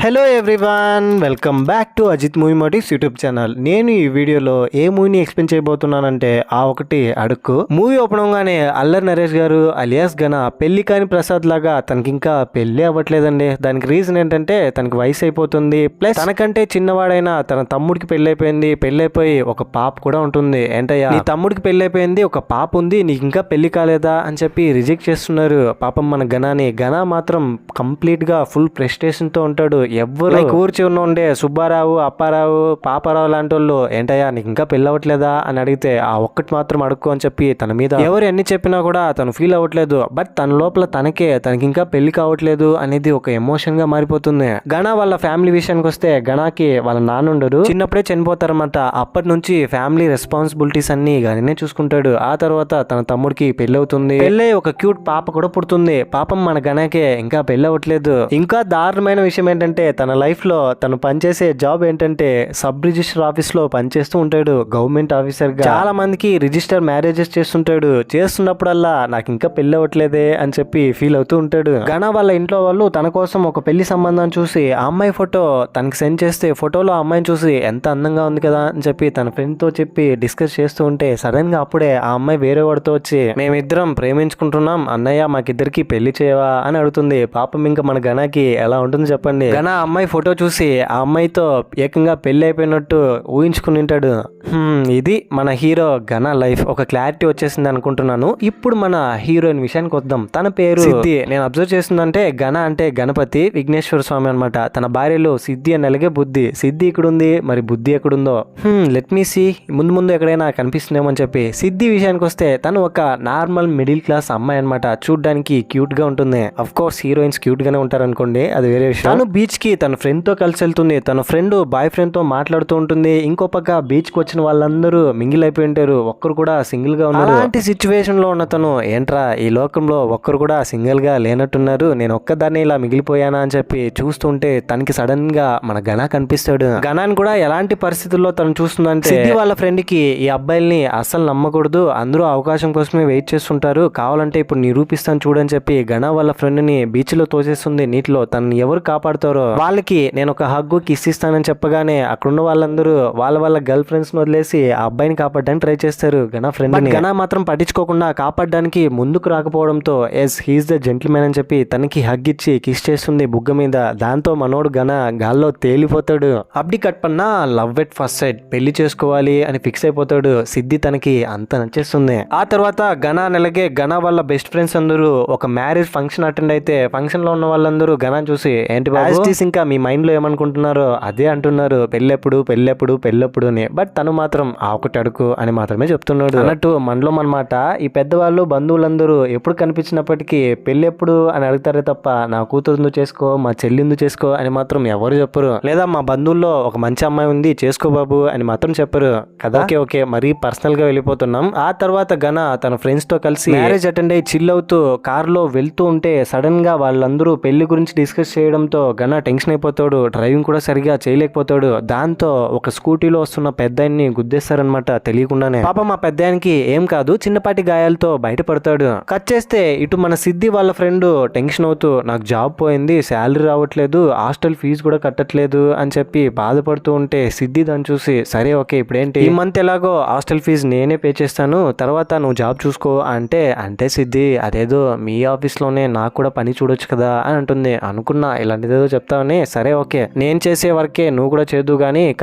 Hello everyone, welcome back to Ajith movie motives YouTube channel. నేను ఈ వీడియోలో ఏ మూవీని ఎక్స్ప్లెయిన్ చేయబోతున్నానంటే ఆ ఒకటి అడుక్కు. మూవీ ఓపెన్ అవగానే అల్లరి నరేష్ గారు అలియాస్ గన పెళ్లి కాని ప్రసాద్ లాగా తనకి ఇంకా పెళ్లి అవ్వట్లేదండి. దానికి రీజన్ ఏంటంటే తనకి వయసు అయిపోతుంది, ప్లస్ తనకంటే చిన్నవాడైన తన తమ్ముడికి పెళ్ళైపోయింది. పెళ్ళైపోయి ఒక పాప కూడా ఉంటుంది. ఏంటయ్యా నీ తమ్ముడికి పెళ్ళైపోయింది, ఒక పాప ఉంది, నీకు ఇంకా పెళ్లి కాలేదా అని చెప్పి రిజెక్ట్ చేస్తున్నారు పాపం మన గనాని. గన మాత్రం కంప్లీట్ గా ఫుల్ ప్రెస్టేషన్ తో ఉంటాడు. ఎవరు కూర్చి ఉండే సుబ్బారావు, అప్పారావు, పాపారావు లాంటి వాళ్ళు ఏంటయ్యా నీకు ఇంకా పెళ్ళి అవ్వట్లేదా అని అడిగితే ఆ ఒక్కటి మాత్రం అడుక్కో అని చెప్పి తన మీద ఎవరు ఎన్ని చెప్పినా కూడా తను ఫీల్ అవ్వట్లేదు. బట్ తన లోపల తనకి ఇంకా పెళ్లి కావట్లేదు అనేది ఒక ఎమోషన్ గా మారిపోతుంది. గణ వాళ్ళ ఫ్యామిలీ విషయానికి వస్తే గణకి వాళ్ళ నాన్న ఉండరు, చిన్నప్పుడే చనిపోతారన్నమాట. అప్పటి నుంచి ఫ్యామిలీ రెస్పాన్సిబిలిటీస్ అన్ని గణనే చూసుకుంటాడు. ఆ తర్వాత తన తమ్ముడికి పెళ్లి అవుతుంది. పెళ్ళై ఒక క్యూట్ పాప కూడా పుడుతుంది. పాపం మన గణకే ఇంకా పెళ్లి అవ్వట్లేదు. ఇంకా దారుణమైన విషయం ఏంటంటే తన లైఫ్ లో తను పనిచేసే జాబ్ ఏంటంటే సబ్ రిజిస్టర్ ఆఫీస్ లో పనిచేస్తూ ఉంటాడు, గవర్నమెంట్ ఆఫీసర్ గా. చాలా మందికి రిజిస్టర్ మ్యారేజెస్ చేస్తుంటాడు. చేస్తున్నప్పుడల్లా నాకు ఇంకా పెళ్లి అవ్వట్లేదే అని చెప్పి ఫీల్ అవుతూ ఉంటాడు. గణ వాళ్ళ ఇంట్లో వాళ్ళు తన కోసం ఒక పెళ్లి సంబంధం చూసి ఆ అమ్మాయి ఫోటో తనకి సెండ్ చేస్తే ఫోటోలో అమ్మాయిని చూసి ఎంత అందంగా ఉంది కదా అని చెప్పి తన ఫ్రెండ్ తో చెప్పి డిస్కస్ చేస్తూ ఉంటే సడన్ గా అప్పుడే ఆ అమ్మాయి వేరే వాడితో వచ్చి మేమిద్దరం ప్రేమించుకుంటున్నాం అన్నయ్య, మాకిద్దరికి పెళ్లి చేయవా అని అడుగుతుంది. పాపం ఇంకా మన గణకి ఎలా ఉంటుంది చెప్పండి. గణ అమ్మాయి ఫోటో చూసి ఆ అమ్మాయితో ఏకంగా పెళ్లి అయిపోయినట్టు ఊహించుకుని ఉంటాడు. ఇది మన హీరో గణ లైఫ్. ఒక క్లారిటీ వచ్చేసింది అనుకుంటున్నాను. ఇప్పుడు మన హీరోయిన్ విషయానికి వద్దాం. తన పేరు సిద్ధి. నేను అబ్జర్వ్ చేసిందంటే గణ అంటే గణపతి విఘ్నేశ్వర స్వామి అనమాట. తన భార్యలో సిద్ధి అని అలాగే బుద్ధి. సిద్ధి ఇక్కడుంది, మరి బుద్ధి ఎక్కడుందో లెట్ మీ సీ. ముందు ఎక్కడైనా కనిపిస్తుందేమో అని చెప్పి. సిద్ధి విషయానికి వస్తే తను ఒక నార్మల్ మిడిల్ క్లాస్ అమ్మాయి అనమాట. చూడ్డానికి క్యూట్ గా ఉంటుంది. అఫ్ కోర్స్ హీరోయిన్స్ క్యూట్ గానే ఉంటారు అనుకోండి, అది వేరే విషయం. తను బీచ్ కి తన ఫ్రెండ్ తో కలిసి వెళ్తుంది. తన ఫ్రెండ్ బాయ్ ఫ్రెండ్ తో మాట్లాడుతూ ఉంటుంది. ఇంకో పక్క బీచ్ కి వచ్చిన వాళ్ళందరూ మింగిల్ అయిపోయి ఉంటారు, ఒక్కరు కూడా సింగిల్ గా ఉన్నారు. అలాంటి సిచ్యువేషన్ లో ఉన్న తను ఏంట్రా ఈ లోకంలో ఒక్కరు కూడా సింగిల్ గా లేనట్టున్నారు, నేను ఒక్కదాన్ని ఇలా మిగిలిపోయానా అని చెప్పి చూస్తుంటే తనకి సడన్ గా మన గణ కనిపిస్తాడు. గణాన్ని కూడా ఎలాంటి పరిస్థితుల్లో తను చూస్తుందంటే సిద్ధి వాళ్ళ ఫ్రెండ్ కి ఈ అబ్బాయిల్ని అస్సలు నమ్మకూడదు, అందరూ అవకాశం కోసమే వెయిట్ చేస్తుంటారు, కావాలంటే ఇప్పుడు నిరూపిస్తాను చూడని చెప్పి గణ వాళ్ళ ఫ్రెండ్ ని బీచ్ లో తోసేస్తుంది నీటిలో. తనని ఎవరు కాపాడుతారో వాళ్ళకి నేను ఒక హగ్గు కిస్ ఇస్తానని చెప్పగానే అక్కడున్న వాళ్ళందరూ వాళ్ళ గర్ల్ ఫ్రెండ్స్ ని వదిలేసి ఆ అబ్బాయిని కాపాడడానికి ట్రై చేస్తారు గణ ఫ్రెండ్ ని. గణ మాత్రం పట్టించుకోకుండా కాపాడడానికి ముందుకు రాకపోవడంతో ఎస్ హీఈస్ ద జెంటిల్మెన్ అని చెప్పి తనకి హగ్ ఇచ్చి కిస్ చేస్తుంది బుగ్గ మీద. దాంతో మనోడు గణ గాల్లో తేలిపోతాడు. అబ్డి కట్పన్నా లవ్ ఎట్ ఫస్ట్ సైట్, పెళ్లి చేసుకోవాలి అని ఫిక్స్ అయిపోతాడు. సిద్ధి తనకి అంత నచ్చేస్తుంది. ఆ తర్వాత గణ నెలగే గణ వాళ్ళ బెస్ట్ ఫ్రెండ్స్ అందరూ ఒక మ్యారేజ్ ఫంక్షన్ అటెండ్ అయితే ఫంక్షన్ లో ఉన్న వాళ్ళందరూ గణ చూసి ఏంటి బాబు ఇంకా మీ మైండ్ లో ఏమనుకుంటున్నారో అదే అంటున్నారు, పెళ్ళెప్పుడు అని. బట్ తను మాత్రం ఆ ఒకటి అడుగు అని మాత్రమే చెప్తున్నాడు. అన్నట్టు మనలో మనమాట ఈ పెద్దవాళ్ళు బంధువులందరూ ఎప్పుడు కనిపించినప్పటికీ పెళ్ళెప్పుడు అని అడుగుతారే తప్ప నా కూతురు చేసుకో, మా చెల్లిందు చేసుకో అని మాత్రం ఎవరు చెప్పరు. లేదా మా బంధువుల్లో ఒక మంచి అమ్మాయి ఉంది చేసుకో బాబు అని మాత్రం చెప్పరు కదా. ఓకే మరీ పర్సనల్ గా వెళ్ళిపోతున్నాం. ఆ తర్వాత గణ తన ఫ్రెండ్స్ తో కలిసి మ్యారేజ్ అటెండ్ అయ్యి చిల్ అవుతూ కార్ లో వెళ్తూ ఉంటే సడన్ గా వాళ్ళందరూ పెళ్లి గురించి డిస్కస్ చేయడంతో గణ టెన్షన్ అయిపోతాడు. డ్రైవింగ్ కూడా సరిగా చేయలేకపోతాడు. దాంతో ఒక స్కూటీలో వస్తున్న పెద్దాయన్ని గుద్దేస్తారనమాట తెలియకుండానే. పాపం ఆ పెద్దాయనికి ఏం కాదు, చిన్నపాటి గాయాలతో బయటపడతాడు. కట్ చేస్తే ఇటు మన సిద్ధి వాళ్ళ ఫ్రెండ్ టెన్షన్ అవుతూ నాకు జాబ్ పోయింది, శాలరీ రావట్లేదు, హాస్టల్ ఫీజు కూడా కట్టట్లేదు అని చెప్పి బాధపడుతూ ఉంటే సిద్ధి దాన్ని చూసి సరే ఓకే ఇప్పుడేంటి ఈ మంత్ ఎలాగో హాస్టల్ ఫీజు నేనే పే చేస్తాను, తర్వాత నువ్వు జాబ్ చూసుకో అంటే సిద్ధి అదేదో మీ ఆఫీస్ లోనే నాకు కూడా పని చూడొచ్చు కదా అని అంటుంది. అనుకున్నా ఇలాంటిదేదో చెప్తావని, సరే ఓకే నేను చేసే వర్కే నువ్వు కూడా చేదు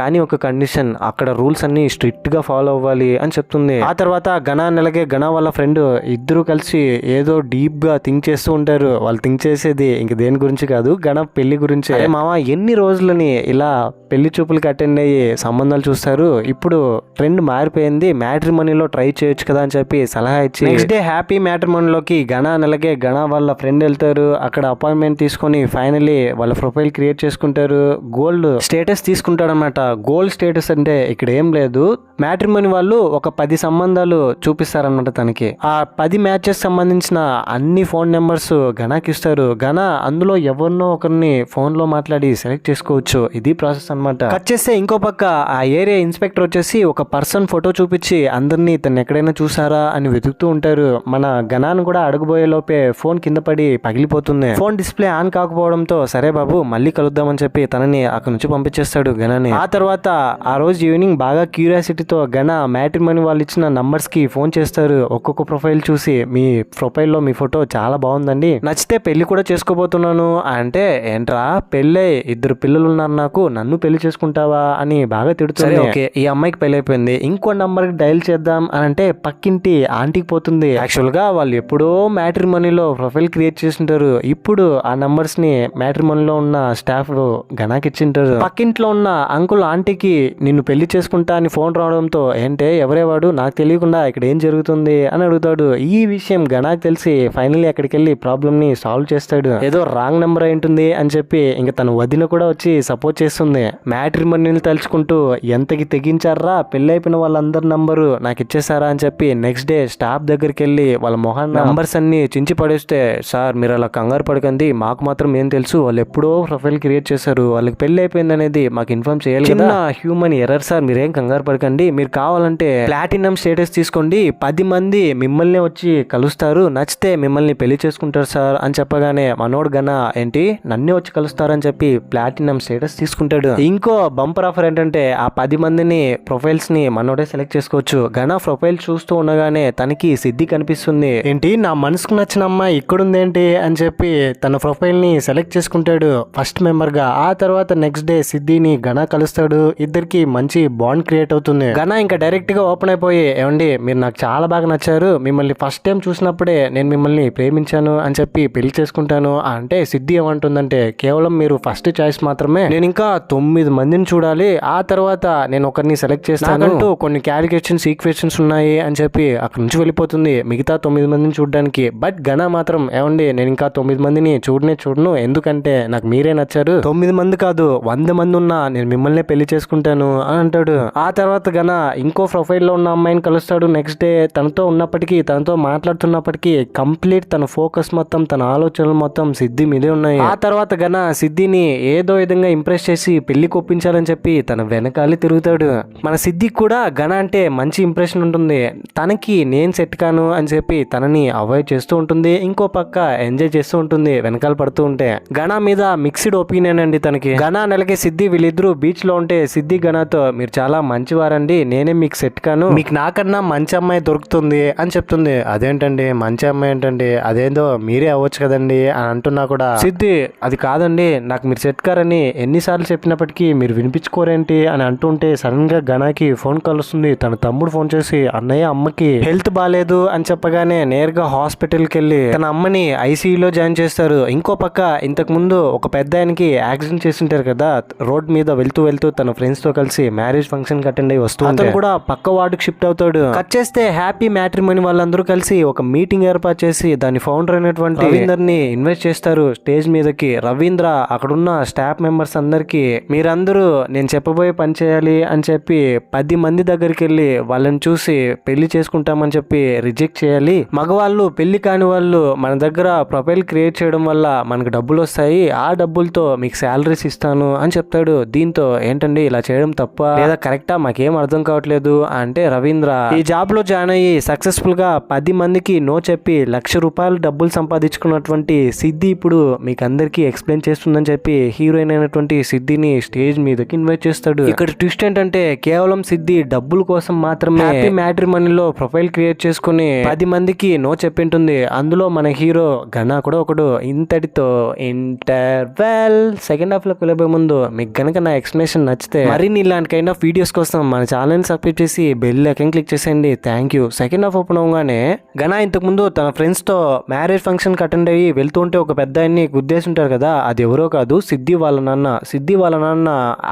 కానీ ఒక కండిషన్, అక్కడ రూల్స్ అన్ని స్ట్రిక్ట్ గా ఫాలో అవ్వాలి అని చెప్తుంది. ఆ తర్వాత గణ నెలగే గణ వాళ్ళ ఫ్రెండ్ ఇద్దరు కలిసి ఏదో డీప్ గా థింక్ చేస్తూ ఉంటారు. వాళ్ళు థింక్ చేసేది ఇంక దేని గురించి కాదు, గణ పెళ్లి గురించి. మామ ఎన్ని రోజులని ఇలా పెళ్లి చూపులకి అటెండ్ అయ్యి సంబంధాలు చూస్తారు, ఇప్పుడు ట్రెండ్ మారిపోయింది, మ్యాట్రిమోనీలో ట్రై చేయొచ్చు కదా అని చెప్పి సలహా ఇచ్చి నెక్స్ట్ డే హ్యాపీ మ్యాట్రిమోనీలోకి గణ నెలగే గణ వాళ్ళ ఫ్రెండ్ వెళ్తారు. అక్కడ అపాయింట్మెంట్ తీసుకొని ఫైనలీ వాళ్ళ ప్రొఫైల్ క్రియేట్ చేసుకుంటారు. గోల్డ్ స్టేటస్ తీసుకుంటాడనమాట. గోల్డ్ స్టేటస్ అంటే ఇక్కడ ఏం లేదు, మ్యాట్రిమోనీ వాళ్ళు ఒక 10 సంబంధాలు చూపిస్తారనమాట తనకి. ఆ 10 మ్యాచెస్ సంబంధించిన అన్ని ఫోన్ నెంబర్స్ గణకి ఇస్తారు. గణ అందులో ఎవరినో ఒకరిని ఫోన్ లో మాట్లాడి సెలెక్ట్ చేసుకోవచ్చు. ఇది ప్రాసెస్ అనమాట. అనమాట. కట్ చేస్తే ఇంకో పక్క ఆ ఏరియా ఇన్స్పెక్టర్ వచ్చేసి ఒక పర్సన్ ఫోటో చూపించి అందరినీ తను ఎక్కడైనా చూసారా అని వెతుకుతూ ఉంటారు. మన గణాన్ని కూడా అడగబోయే లోపే ఫోన్ కింద పడి పగిలిపోతుంది. ఫోన్ డిస్ప్లే ఆన్ కాకపోవడంతో సరే బాబు మళ్ళీ కలుద్దామని చెప్పి తనని అక్కడ నుంచి పంపించేస్తాడు గణాని. ఆ తర్వాత ఆ రోజు ఈవినింగ్ బాగా క్యూరియాసిటీతో గణ మ్యాట్రిమోనీ వాళ్ళు ఇచ్చిన నంబర్స్ కి ఫోన్ చేస్తారు. ఒక్కొక్క ప్రొఫైల్ చూసి మీ ప్రొఫైల్లో మీ ఫోటో చాలా బాగుందండి, నచ్చితే పెళ్లి కూడా చేసుకోబోతున్నాను అంటే, ఏంట్రా పెళ్ళే 2 పిల్లలు ఉన్నారు నాకు, నన్ను పెళ్లి చేసుకుంటావా అని బాగా తిడుతుంది. ఓకే ఈ అమ్మాయికి పెళ్లి అయిపోయింది, ఇంకో నంబర్ కి డైల్ చేద్దాం అని అంటే పక్కింటి ఆంటీకి పోతుంది. యాక్చువల్ గా వాళ్ళు ఎప్పుడో మ్యాట్రిమోనీలో ప్రొఫైల్ క్రియేట్ చేసింటారు, ఇప్పుడు ఆ నంబర్స్ ని మ్యాట్రిమోనీలో ఉన్న స్టాఫ్ గణాకి ఇచ్చింటారు. పక్కింట్లో ఉన్న అంకుల్ ఆంటీకి నిన్ను పెళ్లి చేసుకుంటా అని ఫోన్ రావడంతో ఏంటే ఎవరేవాడు నాకు తెలియకుండా ఇక్కడ ఏం జరుగుతుంది అని అడుగుతాడు. ఈ విషయం గణాకి తెలిసి ఫైనల్లీ అక్కడికి వెళ్ళి ప్రాబ్లమ్ ని సాల్వ్ చేస్తాడు. ఏదో రాంగ్ నెంబర్ అయి ఉంటుంది అని చెప్పి ఇంకా తన వదిన కూడా వచ్చి సపోర్ట్ చేస్తుంది. మ్యాట్రిమోనీని తలుచుకుంటూ ఎంతకి తెగించారా, పెళ్లి అయిపోయిన వాళ్ళందరి నంబరు నాకు ఇచ్చేసారా అని చెప్పి నెక్స్ట్ డే స్టాఫ్ దగ్గరికి వెళ్ళి వాళ్ళ మొహాన్ నంబర్స్ అన్ని చించి పడేస్తే, సార్ మీరు అలా కంగారు పడకండి, మాకు మాత్రం ఏం తెలుసు, వాళ్ళు ఎప్పుడో ప్రొఫైల్ క్రియేట్ చేశారు, వాళ్ళకి పెళ్లి అయిపోయింది అనేది మాకు ఇన్ఫార్మ్ చేయాలి కదా, హ్యూమన్ ఎర్రర్ సార్, మీరేం కంగారు పడకండి, మీరు కావాలంటే ప్లాటినం స్టేటస్ తీసుకోండి, 10 మంది మిమ్మల్ని వచ్చి కలుస్తారు, నచ్చితే మిమ్మల్ని పెళ్లి చేసుకుంటారు సార్ అని చెప్పగానే మనోడు గన ఏంటి నన్నే వచ్చి కలుస్తారని చెప్పి ప్లాటినం స్టేటస్ తీసుకుంటాడు. ఇంకో బంపర్ ఆఫర్ ఏంటంటే ఆ 10 మందిని ప్రొఫైల్స్ ని మనోడే సెలెక్ట్ చేసుకోవచ్చు. గన ప్రొఫైల్ చూస్తూ ఉండగానే తనకి సిద్ధి కనిపిస్తుంది. ఏంటి నా మనసుకు నచ్చిన అమ్మాయి ఇక్కడుందేంటి అని చెప్పి తన ప్రొఫైల్ ని సెలెక్ట్ చేసుకుంటాడు ఫస్ట్ మెంబర్ గా. ఆ తర్వాత నెక్స్ట్ డే సిద్ధిని గణ కలుస్తాడు. ఇద్దరికి మంచి బాండ్ క్రియేట్ అవుతుంది. గణ ఇంకా డైరెక్ట్ గా ఓపెన్ అయిపోయి, ఏమండి మీరు నాకు చాలా బాగా నచ్చారు, మిమ్మల్ని ఫస్ట్ టైం చూసినప్పుడే నేను మిమ్మల్ని ప్రేమించాను అని చెప్పి పెళ్లి చేసుకుంటాను అంటే సిద్ధి ఏమంటుందంటే, కేవలం మీరు ఫస్ట్ చాయిస్ మాత్రమే, నేను ఇంకా 9 మందిని చూడాలి, ఆ తర్వాత నేను ఒకరిని సెలెక్ట్ చేస్తానంటూ కొన్ని క్యాలిక్యులేషన్స్ ఈక్వేషన్స్ ఉన్నాయి అని చెప్పి అక్కడ నుంచి వెళ్ళిపోతుంది మిగతా 9 మందిని చూడడానికి. బట్ గణ మాత్రం, ఏమండి నేను ఇంకా 9 మందిని చూడను, ఎందుకంటే నాకు మీరే నచ్చారు, 9 మంది కాదు 100 మంది ఉన్నా నేను మిమ్మల్ని పెళ్లి చేసుకుంటాను అని అంటాడు. ఆ తర్వాత గణ ఇంకో ప్రొఫైల్ లో ఉన్న అమ్మాయిని కలుస్తాడు. నెక్స్ట్ డే తనతో ఉన్నప్పటికీ తనతో మాట్లాడుతున్నప్పటికీ కంప్లీట్ తన ఫోకస్ మొత్తం తన ఆలోచనలు మొత్తం సిద్ధి మీదే ఉన్నాయి. ఆ తర్వాత గణ సిద్ధిని ఏదో విధంగా ఇంప్రెస్ చేసి పెళ్లికి ఒప్పించాలని చెప్పి తన వెనకాలే తిరుగుతాడు. మన సిద్ధికి కూడా గణ అంటే మంచి ఇంప్రెషన్ ఉంటుంది, తనకి నేను సెట్ కాను అని చెప్పి తనని అవాయిడ్ చేస్తూ ఉంటుంది. ఇంకో పక్క ఎంజాయ్ చేస్తూ ఉంటుంది వెనకాల పడుతూ ఉంటే. గణ మీద మిక్స్డ్ ఒపీనియన్ అండి తనకి. గణ నెలకి సిద్ధి వీళ్ళిద్దరూ బీచ్ లో ఉంటే సిద్ధి గణతో మీరు చాలా మంచివారండి, నేనే మీకు సెట్ కాను, మీకు నాకన్నా మంచి అమ్మాయి దొరుకుతుంది అని చెప్తుంది. అదేంటండి మంచి అమ్మాయి ఏంటండి, అదేందో మీరే అవ్వచ్చు కదండి అని అంటున్నా కూడా సిద్ధి అది కాదండి నాకు మీరు సెట్ కారని ఎన్నిసార్లు చెప్పినప్పటికీ మీరు వినిపించుకోరేంటి అని అంటుంటే సడన్ గా గణకి ఫోన్ కాల్ వస్తుంది. తన తమ్ముడు ఫోన్ చేసి, అన్నయ్య అమ్మకి హెల్త్ బాగాలేదు అని చెప్పగానే నేరుగా హాస్పిటల్ కి వెళ్ళి తన అమ్మని ఐసీయూలో జాయిన్ చేస్తారు. ఇంకో పక్క ఇంతకు ముందు ఒక పెద్ద ఆయనకి యాక్సిడెంట్ చేసింటారు కదా, రోడ్ మీద వెళ్తూ తన ఫ్రెండ్స్ తో కలిసి మ్యారేజ్ ఫంక్షన్ కి అటెండ్ అయ్యి వస్తూ అతను కూడా పక్క వార్డుకి షిఫ్ట్ అవుతాడు. కట్ చేస్తే హ్యాపీ మ్యాట్రిమోనీ వాళ్ళందరూ కలిసి ఒక మీటింగ్ ఏర్పాటు చేసి దాని ఫౌండర్ అయినటువంటి రవీందర్ ని ఇన్వైట్ చేస్తారు స్టేజ్ మీదకి. రవీంద్ర అక్కడున్న స్టాఫ్ మెంబర్స్ అందరికి, మీరందరూ నేను చెప్పబోయే పని చేయాలి అని చెప్పి 10 మంది దగ్గరికి వెళ్ళి వాళ్ళని చూసి పెళ్లి చేసుకుంటామని చెప్పి రిజెక్ట్ చేయాలి, మగవాళ్ళు పెళ్లి కాని వాళ్ళు మన దగ్గర ప్రొఫైల్ క్రియేట్ చేయడం వల్ల మనకు డబ్బులు వస్తాయి, ఆ డబ్బులతో మీకు శాలరీస్ ఇస్తాను అని చెప్తాడు. దీంతో ఏంటండి ఇలా చేయడం తప్ప లేదా కరెక్టా మాకేం అర్థం కావట్లేదు అంటే, రవీంద్ర ఈ జాబ్ లో జాయిన్ అయ్యి సక్సెస్ఫుల్ గా 10 మందికి నో చెప్పి ₹1,00,000 డబ్బులు సంపాదించుకున్నటువంటి సిద్ధి ఇప్పుడు మీకు అందరికి ఎక్స్ప్లెయిన్ చేస్తుందని చెప్పి హీరోయిన్ అయినటువంటి సిద్ధిని స్టేజ్ మీదకి ఇన్వైట్ చేస్తాడు. ఇక్కడ ట్విస్ట్ ఏంటంటే కేవలం సిద్ధి డబ్బుల కోసం మాత్రమే హ్యాపీ మ్యాట్రిమోనీలో ప్రొఫైల్ క్రియేట్ చేసుకుని 10 మందికి నో చెప్పింటుంది. అందులో మన హీరో గణ కూడా ఒకడు. ఇంతటితో ఇంటర్వెల్. సెకండ్ హాఫ్ లోకి వెళ్ళబోయే ముందు మీకు గనక నా ఎక్స్ప్లెనేషన్ నచ్చితే మరిన్ని ఇలాంటి కైండ్ ఆఫ్ వీడియోస్ కోసం మన ఛానల్ సబ్స్క్రైబ్ చేసి బెల్ ఐకాన్ క్లిక్ చేసేయండి. Thank you. Second half open అవగానే గణ ఇంతకు ముందు తన ఫ్రెండ్స్ తో మ్యారేజ్ ఫంక్షన్ కి అటెండ్ అయ్యి వెళ్తుంటే ఒక పెద్ద ఆయన్ని గుద్దేసి ఉంటారు కదా, అది ఎవరో కాదు సిద్ధి వాళ్ళ నాన్న. సిద్ధి వాళ్ళ నాన్న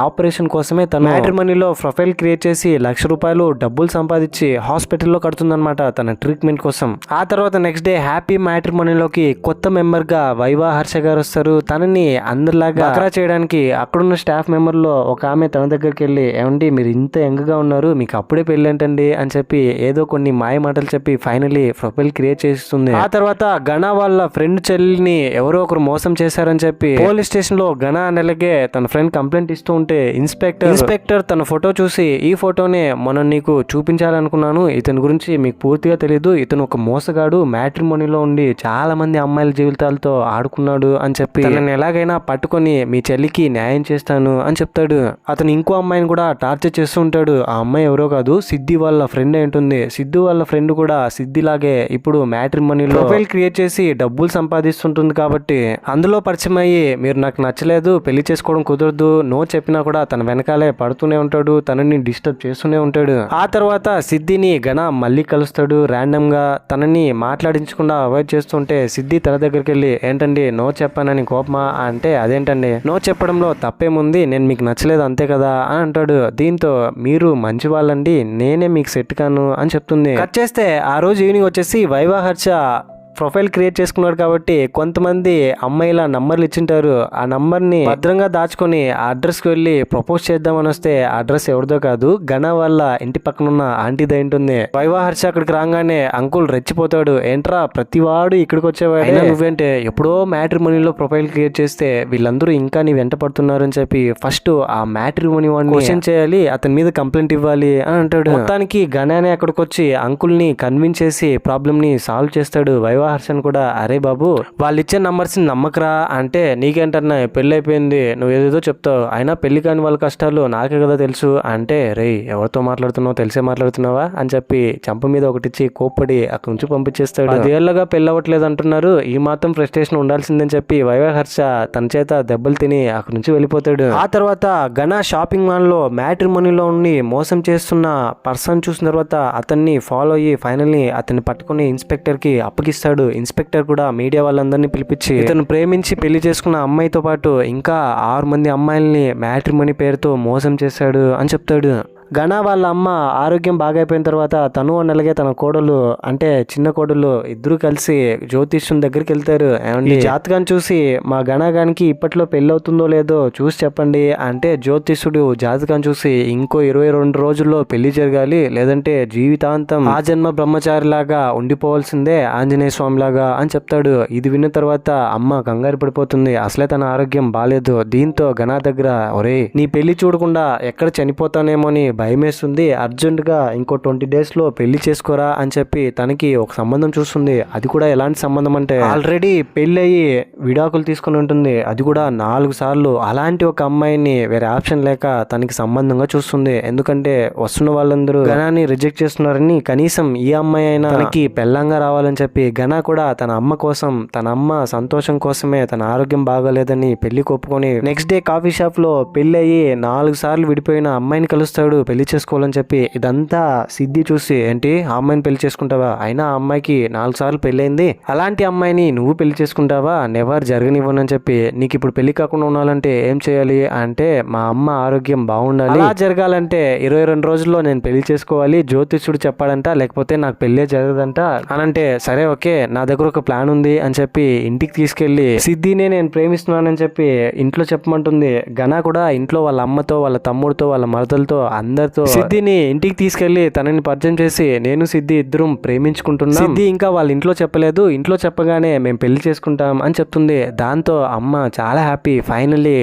ఆపరేషన్ కోసమే తన మ్యాట్రిమోనీలో ప్రొఫైల్ క్రియేట్ చేసి ₹1,00,000 డబ్బులు సంపాదించి హాస్పిటల్లో కడుతుందన్నమాట తన ట్రీట్మెంట్ కోసం. ఆ తర్వాత నెక్స్ట్ డే హ్యాపీ మ్యాట్రిమోనీలోకి కొత్త మెంబర్ గా వైవా హర్ష గారు వస్తారు. తనని అందరిలాగా బకరా చేయడానికి అక్కడున్న స్టాఫ్ మెంబర్ లో ఒక ఆమె తన దగ్గరికి వెళ్ళి, ఏమండి మీరు ఇంత యంగ్ గా ఉన్నారు, మీకు అప్పుడే పెళ్ళేంటండి అని చెప్పి ఏదో కొన్ని మాయ మాటలు చెప్పి ఫైనలీ ప్రొఫైల్ క్రియేట్ చేస్తుంది. ఆ తర్వాత గణ వాళ్ళ ఫ్రెండ్ చెల్లిని ఎవరో ఒకరు మోసం చేశారని చెప్పి పోలీస్ స్టేషన్ లో గణ నెలకే తన ఫ్రెండ్ కంప్లైంట్ స్టేట్మెంట్ ఇస్తూ ఉంటే ఇన్స్పెక్టర్ తన ఫోటో చూసి ఈ ఫోటోనే మనం నీకు చూపించాలనుకున్నాను, ఇతని గురించి మీకు పూర్తిగా తెలియదు, ఇతను ఒక మోసగాడు, మ్యాట్రిమోనీలో ఉండి చాలా మంది అమ్మాయిల జీవితాలతో ఆడుకున్నాడు అని చెప్పి తనని ఎలాగైనా పట్టుకొని మీ చెల్లికి న్యాయం చేస్తాను అని చెప్తాడు. అతను ఇంకో అమ్మాయిని కూడా టార్చర్ చేస్తూ ఉంటాడు. ఆ అమ్మాయి ఎవరో కాదు, సిద్ధి వాళ్ళ ఫ్రెండ్ ఉంటుంది. సిద్ధు వాళ్ళ ఫ్రెండ్ కూడా సిద్ధిలాగే ఇప్పుడు మ్యాట్రిమోనీలో ప్రొఫైల్ క్రియేట్ చేసి డబ్బులు సంపాదిస్తుంటుంది. కాబట్టి అందులో పరిచయం అయ్యి మీరు నాకు నచ్చలేదు, పెళ్లి చేసుకోవడం కుదరదు, నో చెప్పినా కూడా తన వెనకాలే పడుతూనే ఉంటాడు, తనని డిస్టర్బ్ చేస్తూనే ఉంటాడు. ఆ తర్వాత సిద్ధిని గణ మళ్ళీ కలుస్తాడు. ర్యాండమ్ గా తనని మాట్లాడించకుండా అవాయిడ్ చేస్తుంటే సిద్ధి తన దగ్గరికి వెళ్ళి ఏంటండి నో చెప్పానని కోపమా అంటే అదేంటండి నో చెప్పడంలో తప్పేముంది, నేను మీకు నచ్చలేదు అంతే కదా అని అంటాడు. దీంతో మీరు మంచి వాళ్ళండి, నేనే మీకు సెట్ కాను అని చెప్తుంది. కట్ చేస్తే ఆ రోజు ఈవినింగ్ వచ్చేసి వైవా హర్ష ప్రొఫైల్ క్రియేట్ చేసుకున్నాడు కాబట్టి కొంతమంది అమ్మాయిల నంబర్లు ఇచ్చింటారు. ఆ నంబర్ని భద్రంగా దాచుకొని ఆ అడ్రస్కి వెళ్ళి ప్రపోజ్ చేద్దామని వస్తే ఆ అడ్రస్ ఎవరిదో కాదు, గణ వాళ్ళ ఇంటి పక్కన ఉన్న ఆంటీది ఉంటుంది. వైవా హర్ష అక్కడికి రాగానే అంకుల్ రెచ్చిపోతాడు. ఏంట్రా ప్రతివాడు ఇక్కడికి వచ్చేవాడు, నువ్వేంటే ఎప్పుడో మ్యాట్రిమోనీలో ప్రొఫైల్ క్రియేట్ చేస్తే వీళ్ళందరూ ఇంకా నీ వెంట పడుతున్నారు అని చెప్పి ఫస్ట్ ఆ మ్యాట్రిమోనీ వాడిని క్వశ్చన్ చేయాలి, అతని మీద కంప్లైంట్ ఇవ్వాలి అని అంటాడు. మొత్తానికి గణనే అక్కడికి వచ్చి అంకుల్ ని కన్విన్స్ చేసి ప్రాబ్లమ్ ని సాల్వ్ చేస్తాడు. వైవా హర్షన్ కూడా అరే బాబు వాళ్ళు ఇచ్చే నంబర్స్ నమ్మకరా అంటే నీకేంటన్నా పెళ్లి అయిపోయింది, నువ్వు ఏదేదో చెప్తావు, అయినా పెళ్లి కాని వాళ్ళ కష్టాలు నాకే కదా తెలుసు అంటే రే ఎవరితో మాట్లాడుతున్నావు తెలిసే మాట్లాడుతున్నావా అని చెప్పి చంప మీద ఒకటిచ్చి కోప్పడి అక్కడి నుంచి పంపించేస్తాడు. 10 ఏళ్లుగా పెళ్లి అవ్వట్లేదు అంటున్నారు, ఈ మాత్రం ఫ్రస్ట్రేషన్ ఉండాల్సిందని చెప్పి వైవా హర్ష తన చేత దెబ్బలు తిని అక్కడి నుంచి వెళ్ళిపోతాడు. ఆ తర్వాత గణ షాపింగ్ మాల్ లో మ్యాట్రిమోనీలో ఉండి మోసం చేస్తున్న పర్సన్ చూసిన తర్వాత అతన్ని ఫాలో అయ్యి ఫైనల్లీ అతన్ని పట్టుకుని ఇన్స్పెక్టర్ కి అప్పగిస్తాడు. ఇన్స్పెక్టర్ కూడా మీడియా వాళ్ళందరినీ పిలిపించి ఇతను ప్రేమించి పెళ్లి చేసుకున్న అమ్మాయితో పాటు ఇంకా 6 మంది అమ్మాయిల్ని మ్యాట్రిమోనీ పేరుతో మోసం చేశాడు అని చెప్తాడు. గణ వాళ్ళ అమ్మ ఆరోగ్యం బాగైపోయిన తర్వాత తను అలాగే తన కోడలు అంటే చిన్న కోడలు ఇద్దరు కలిసి జ్యోతిష్యం దగ్గరికి వెళ్తారు. ఈ జాతకాన్ని చూసి మా గణగానికి ఇప్పట్లో పెళ్లి అవుతుందో లేదో చూసి చెప్పండి అంటే జ్యోతిష్యుడు జాతకాన్ని చూసి ఇంకో 22 రోజుల్లో పెళ్లి జరగాలి, లేదంటే జీవితాంతం ఆ జన్మ బ్రహ్మచారి లాగా ఉండిపోవాల్సిందే ఆంజనేయ స్వామి లాగా అని చెప్తాడు. ఇది విన్న తర్వాత అమ్మ కంగారు పడిపోతుంది, అసలే తన ఆరోగ్యం బాలేదు. దీంతో గణ దగ్గర ఒరే నీ పెళ్లి చూడకుండా ఎక్కడ చనిపోతానేమో అని భయమేస్తుంది, అర్జెంట్ గా ఇంకో 20 days లో పెళ్లి చేసుకోరా అని చెప్పి తనకి ఒక సంబంధం చూస్తుంది. అది కూడా ఎలాంటి సంబంధం అంటే ఆల్రెడీ పెళ్లి అయ్యి విడాకులు తీసుకుని ఉంటుంది, అది కూడా 4 సార్లు. అలాంటి ఒక అమ్మాయిని వేరే ఆప్షన్ లేక తనకి సంబంధంగా చూస్తుంది. ఎందుకంటే వస్తున్న వాళ్ళందరూ గణాన్ని రిజెక్ట్ చేస్తున్నారని కనీసం ఈ అమ్మాయి అయినా తనకి పెళ్ళంగా రావాలని చెప్పి గణ కూడా తన అమ్మ కోసం తన అమ్మ సంతోషం కోసమే తన ఆరోగ్యం బాగోలేదని పెళ్లి కొప్పుకొని నెక్స్ట్ డే కాఫీ షాప్ లో పెళ్లి అయ్యి 4 సార్లు విడిపోయిన అమ్మాయిని కలుస్తాడు పెళ్లి చేసుకోవాలని చెప్పి. ఇదంతా సిద్ధి చూసి ఏంటి ఆ అమ్మాయిని పెళ్లి చేసుకుంటావా, అయినా ఆ అమ్మాయికి 4 సార్లు పెళ్ళైంది, అలాంటి అమ్మాయిని నువ్వు పెళ్లి చేసుకుంటావా, నెవర్ జరగనివ్వనని చెప్పి. నీకు ఇప్పుడు పెళ్లి కాకుండా ఉండాలంటే ఏం చేయాలి అంటే మా అమ్మ ఆరోగ్యం బాగుండాలి, అలా జరగాలంటే 22 రోజుల్లో నేను పెళ్లి చేసుకోవాలి, జ్యోతిష్యుడు చెప్పాడంట, లేకపోతే నాకు పెళ్ళే జరగదంట అనంటే సరే ఓకే నా దగ్గర ఒక ప్లాన్ ఉంది అని చెప్పి ఇంటికి తీసుకెళ్లి సిద్ధినే నేను ప్రేమిస్తున్నానని చెప్పి ఇంట్లో చెప్పమంటుంది. గణ కూడా ఇంట్లో వాళ్ళ అమ్మతో వాళ్ళ తమ్ముడితో వాళ్ళ మరదలతో అందరితో సిద్ధిని ఇంటికి తీసుకెళ్లి తనని పరిచయం చేసి నేను సిద్ధి ఇద్దరం ప్రేమించుకుంటున్నాం, సిద్ధి ఇంకా వాళ్ళ ఇంట్లో చెప్పలేదు, ఇంట్లో చెప్పగానే మేము పెళ్లి చేసుకుంటాం అని చెప్తుంది. దాంతో అమ్మ చాలా హ్యాపీ, ఫైనల్లీ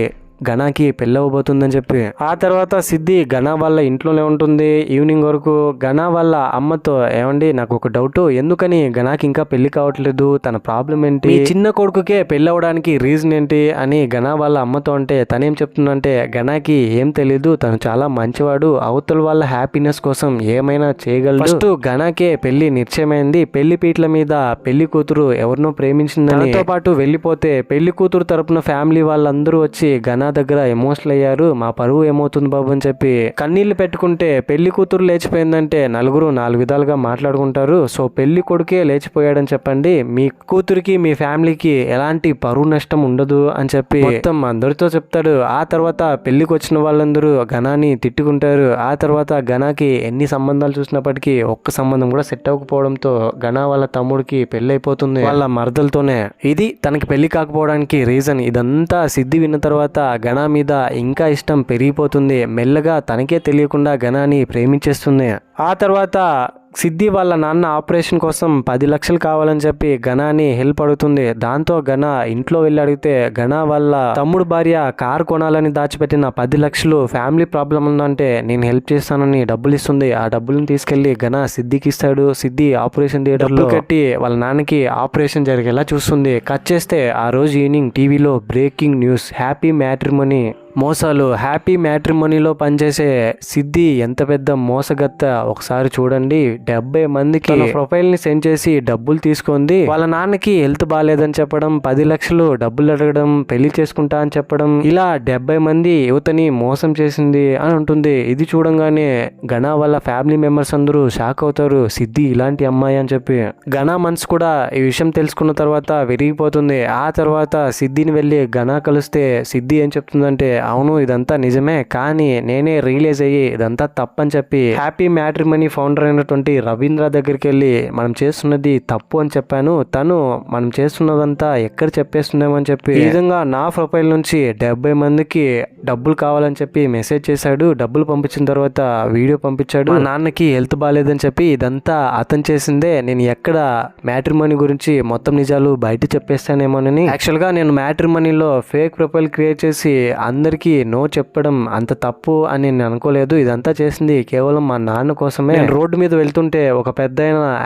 గణకి పెళ్ళవబోతుందని చెప్పి. ఆ తర్వాత సిద్ధి గణ వాళ్ళ ఇంట్లోనే ఉంటుంది ఈవినింగ్ వరకు. గణ వాళ్ళ అమ్మతో ఏమండి నాకు ఒక డౌట్, ఎందుకని గణకి ఇంకా పెళ్లి కావట్లేదు, తన ప్రాబ్లం ఏంటి, మీ చిన్న కొడుకుకే పెళ్లి అవడానికి రీజన్ ఏంటి అని గణ వాళ్ళ అమ్మతో అంటే తనేం చెప్తుందంటే గణకి ఏం తెలీదు, తను చాలా మంచివాడు, అవతల వాళ్ళ హ్యాపీనెస్ కోసం ఏమైనా చేయగలడు, ఫస్ట్ గణకే పెళ్లి నిశ్చయమైంది, పెళ్లి పీట్ల మీద పెళ్లి కూతురు ఎవరినో ప్రేమించిందని తో పాటు వెళ్ళిపోతే పెళ్లి కూతురు తరపున ఫ్యామిలీ వాళ్ళందరూ వచ్చి గణ దగ్గర ఎమోషనల్ అయ్యారు, మా పరువు ఏమవుతుంది బాబు అని చెప్పి కన్నీళ్లు పెట్టుకుంటే పెళ్లి కూతురు లేచిపోయిందంటే నలుగురు 4 విధాలుగా మాట్లాడుకుంటారు. సో పెళ్లి కొడుకే లేచిపోయాడని చెప్పండి, మీ కూతురికి మీ ఫ్యామిలీకి ఎలాంటి పరువు నష్టం ఉండదు అని చెప్పి మొత్తం అందరితో చెప్తాడు. ఆ తర్వాత పెళ్లికి వచ్చిన వాళ్ళందరూ గణాని తిట్టుకుంటారు. ఆ తర్వాత గణకి ఎన్ని సంబంధాలు చూసినప్పటికీ ఒక్క సంబంధం కూడా సెట్ అవ్వకపోవడంతో గణ వాళ్ళ తమ్ముడికి పెళ్లి అయిపోతుంది వాళ్ళ మరదలతోనే. ఇది తనకి పెళ్లి కాకపోవడానికి రీజన్. ఇదంతా సిద్ధి విన్న తర్వాత గణ మీద ఇంకా ఇష్టం పెరిగిపోతుంది. మెల్లగా తనకే తెలియకుండా గణాని ప్రేమించేస్తుంది. ఆ తర్వాత సిద్ధి వాళ్ళ నాన్న ఆపరేషన్ కోసం 10 లక్షలు కావాలని చెప్పి ఘనాని హెల్ప్ అడుగుతుంది. దాంతో ఘన ఇంట్లో వెళ్ళి అడిగితే ఘన వాళ్ళ తమ్ముడు భార్య కార్ కొనాలని దాచిపెట్టిన 10 లక్షలు ఫ్యామిలీ ప్రాబ్లం ఉందంటే నేను హెల్ప్ చేస్తానని డబ్బులు ఇస్తుంది. ఆ డబ్బులను తీసుకెళ్లి ఘన సిద్ధికి ఇస్తాడు. సిద్ధి ఆపరేషన్ థియేటర్ లో కట్టి వాళ్ళ నాన్నకి ఆపరేషన్ జరిగేలా చూస్తుంది. కట్ చేస్తే ఆ రోజు ఈవినింగ్ టీవీలో బ్రేకింగ్ న్యూస్, హ్యాపీ మ్యాట్రిమోనీ మోసాలు. హ్యాపీ మ్యాట్రిమోనీలో పనిచేసే సిద్ధి ఎంత పెద్ద మోసగత్త ఒకసారి చూడండి. 70 మందికి ప్రొఫైల్ ని సెండ్ చేసి డబ్బులు తీసుకుంది. వాళ్ళ నాన్నకి హెల్త్ బాగాలేదని చెప్పడం, 10 లక్షలు డబ్బులు అడగడం, పెళ్లి చేసుకుంటా అని చెప్పడం, ఇలా 70 మంది యువతని మోసం చేసింది అని ఉంటుంది. ఇది చూడంగానే ఘన వాళ్ళ ఫ్యామిలీ మెంబర్స్ అందరూ షాక్ అవుతారు. సిద్ధి ఇలాంటి అమ్మాయి అని చెప్పి. ఘన మనసు కూడా ఈ విషయం తెలుసుకున్న తర్వాత విరిగిపోతుంది. ఆ తర్వాత సిద్ధిని వెళ్ళి ఘన కలిస్తే సిద్ధి ఏం చెప్తుందంటే, అవును ఇదంతా నిజమే, కానీ నేనే రియలైజ్ అయ్యి ఇదంతా తప్పని చెప్పి హ్యాపీ మ్యాట్రిమోనీ ఫౌండర్ అయినటువంటి రవీంద్ర దగ్గరికి వెళ్ళి మనం చేస్తున్నది తప్పు అని చెప్పాను. తను మనం చేస్తున్నదంతా ఎక్కడ చెప్పేస్తుందేమో అని చెప్పి ఈ విధంగా నా ప్రొఫైల్ నుంచి 70 మందికి డబ్బులు కావాలని చెప్పి మెసేజ్ చేశాడు. డబ్బులు పంపించిన తర్వాత వీడియో పంపించాడు. మా నాన్నకి హెల్త్ బాగాలేదని చెప్పి ఇదంతా అతను చేసిందే. నేను ఎక్కడ మ్యాట్రిమోనీ గురించి మొత్తం నిజాలు బయట చెప్పేస్తానేమోనని యాక్చువల్ గా నేను మ్యాట్రిమోనీలో ఫేక్ ప్రొఫైల్ క్రియేట్ చేసి అందరికి నో చెప్పడం అంత తప్పు అని నేను అనుకోలేదు. ఇదంతా చేసింది కేవలం మా నాన్న కోసమే. నేను రోడ్డు మీద వెళ్తుంటే ఒక పెద్ద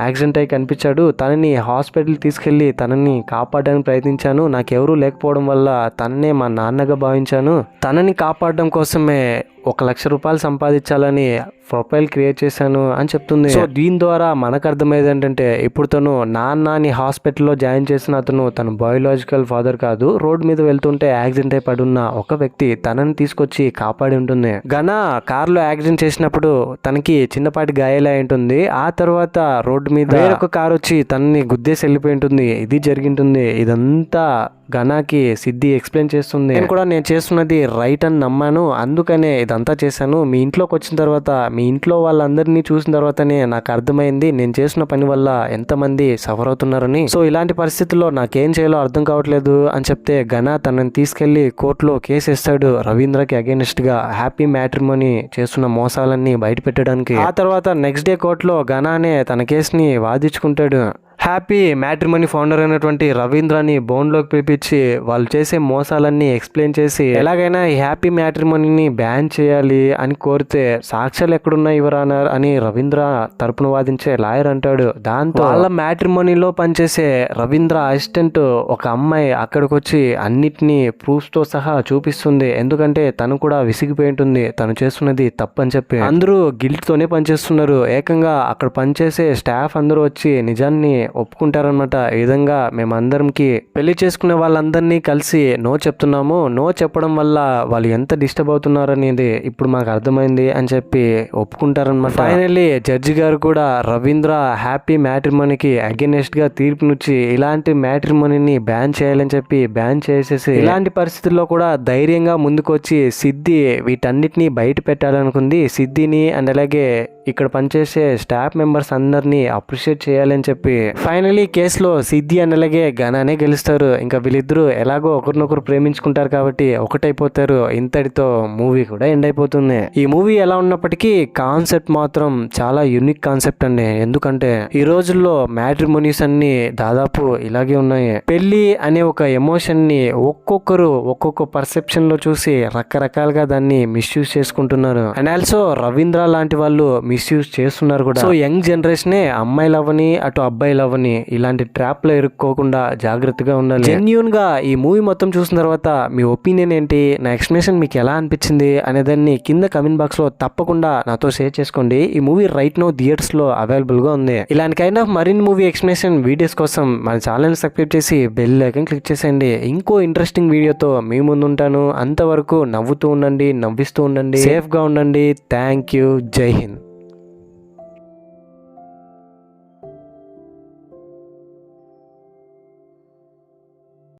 యాక్సిడెంట్ అయి కనిపించాడు. తనని హాస్పిటల్ తీసుకెళ్లి తనని కాపాడడానికి ప్రయత్నించాను. నాకెవరూ లేకపోవడం వల్ల తననే మా నాన్నగా భావించాను. తనని కాపాడడం కోసమే 1 లక్ష రూపాయలు సంపాదించాలని ప్రొఫైల్ క్రియేట్ చేశాను అని చెప్తుంది. సో దీని ద్వారా మనకు అర్థమయ్యేది ఏంటంటే, ఇప్పుడు తను నాన్నని హాస్పిటల్లో జాయిన్ చేసిన అతను తన బయోలాజికల్ ఫాదర్ కాదు. రోడ్ మీద వెళ్తుంటే యాక్సిడెంట్ అయి పడున్న ఒక వ్యక్తి తనని తీసుకొచ్చి కాపాడి ఉంటుంది. ఘన కార్లో యాక్సిడెంట్ చేసినప్పుడు తనకి చిన్నపాటి గాయాలై ఉంటుంది. ఆ తర్వాత రోడ్డు మీద వేరొక కార్ వచ్చి తనని గుద్దేసి వెళ్ళిపోయి ఉంటుంది. ఇది జరిగింటుంది. ఇదంతా ఘనాకి సిద్ధి ఎక్స్ప్లెయిన్ చేస్తుంది. నేను కూడా నేను చేస్తున్నది రైట్ అని నమ్మాను, అందుకనే ఇదంతా చేశాను. మీ ఇంట్లోకి వచ్చిన తర్వాత మీ ఇంట్లో వాళ్ళందరినీ చూసిన తర్వాతనే నాకు అర్థమైంది నేను చేసిన పని వల్ల ఎంతమంది సఫర్ అవుతున్నారని. సో ఇలాంటి పరిస్థితుల్లో నాకేం చేయాలో అర్థం కావట్లేదు అని చెప్తే ఘన తనని తీసుకెళ్లి కోర్టులో కేసు వేస్తాడు రవీంద్రకి అగైనెస్ట్ గా, హ్యాపీ మ్యాట్రిమోనీ చేస్తున్న మోసాలన్నీ బయట పెట్టడానికి. ఆ తర్వాత నెక్స్ట్ డే కోర్టులో ఘనానే తన కేసుని వాదించుకుంటాడు. హ్యాపీ మ్యాట్రిమోనీ ఫౌండర్ అయినటువంటి రవీంద్రని బోన్లోకి పిలిపించి వాళ్ళు చేసే మోసాలన్నీ ఎక్స్ప్లెయిన్ చేసి ఎలాగైనా ఈ హ్యాపీ మ్యాట్రిమోనీని బ్యాన్ చేయాలి అని కోరితే సాక్ష్యాలు ఎక్కడున్నాయి ఇవరానర్ అని రవీంద్ర తరపున వాదించే లాయర్ అంటాడు. దాంతో వాళ్ళ మ్యాట్రిమోనీలో పనిచేసే రవీంద్ర అసిస్టెంట్ ఒక అమ్మాయి అక్కడికి వచ్చి అన్నిటినీ ప్రూఫ్స్ తో సహా చూపిస్తుంది. ఎందుకంటే తను కూడా విసిగిపోయి ఉంటుంది తను చేస్తున్నది తప్పని చెప్పి. అందరూ గిల్ట్ తోనే పనిచేస్తున్నారు. ఏకంగా అక్కడ పనిచేసే స్టాఫ్ అందరూ వచ్చి నిజాన్ని ఒప్పుకుంటారనమాట. ఈ విధంగా మేమందరంకి పెళ్లి చేసుకునే వాళ్ళందరినీ కలిసి నో చెప్తున్నాము. నో చెప్పడం వల్ల వాళ్ళు ఎంత డిస్టర్బ్ అవుతున్నారు అనేది ఇప్పుడు మాకు అర్థమైంది అని చెప్పి ఒప్పుకుంటారనమాట. ఫైనల్లీ జడ్జి గారు కూడా రవీంద్ర హ్యాపీ మ్యాట్రిమోనీకి అగైనెస్ట్ గా తీర్పునిచ్చి ఇలాంటి మ్యాట్రిమోనీని బ్యాన్ చేయాలని చెప్పి బ్యాన్ చేసేసి ఇలాంటి పరిస్థితుల్లో కూడా ధైర్యంగా ముందుకొచ్చి సిద్ధి వీటన్నిటిని బయట పెట్టాలనుకుంది. సిద్ధిని అండ్ అలాగే ఇక్కడ పనిచేసే స్టాఫ్ మెంబర్స్ అందరినీ అప్రిషియేట్ చేయాలని చెప్పి ఫైనలీ కేసులో సిద్ధి అండ్ అలాగే ఘనానే గెలుస్తారు. ఇంకా వీళ్ళిద్దరూ ఎలాగో ఒకరినొకరు ప్రేమించుకుంటారు కాబట్టి ఒకటైపోతారు. ఇంతటితో మూవీ కూడా ఎండ్ అయిపోతుంది. ఈ మూవీ ఎలా ఉన్నప్పటికీ కాన్సెప్ట్ మాత్రం చాలా యూనిక్ కాన్సెప్ట్ అండి. ఎందుకంటే ఈ రోజుల్లో మ్యాట్రిమోనీస్ అన్ని దాదాపు ఇలాగే ఉన్నాయి. పెళ్లి అనే ఒక ఎమోషన్ ని ఒక్కొక్కరు ఒక్కొక్క పర్సెప్షన్ లో చూసి రకరకాలుగా దాన్ని మిస్యూజ్ చేసుకుంటున్నారు. అండ్ ఆల్సో రవీంద్ర లాంటి వాళ్ళు మిస్యూజ్ చేస్తున్నారు కూడా. సో యంగ్ జనరేషనే అమ్మాయిలు అవని అటు అబ్బాయిలు అవని ఇలాంటి ట్రాప్ లో ఇరుక్కోకుండా జాగ్రత్తగా ఉండాలి. జెన్యూన్ గా ఈ మూవీ మొత్తం చూసిన తర్వాత మీ ఒపీనియన్ ఏంటి, నా ఎక్స్ప్లెనేషన్ మీకు ఎలా అనిపించింది అనేదాన్ని కింద కమెంట్ బాక్స్ లో తప్పకుండా నాతో షేర్ చేసుకోండి. ఈ మూవీ రైట్ నౌ థియేటర్స్ లో అవైలబుల్ గా ఉంది. ఇలాంటి కైండ్ ఆఫ్ మరిన్ని మూవీ ఎక్స్ప్లెనేషన్ వీడియోస్ కోసం మన ఛానల్ సబ్స్క్రైబ్ చేసి బెల్ ఐకాన్ క్లిక్ చేసేయండి. ఇంకో ఇంట్రెస్టింగ్ వీడియోతో మీ ముందు ఉంటాను. అంతవరకు నవ్వుతూ ఉండండి, నవ్విస్తూ ఉండండి, సేఫ్ గా ఉండండి. Thank you. జై హింద్.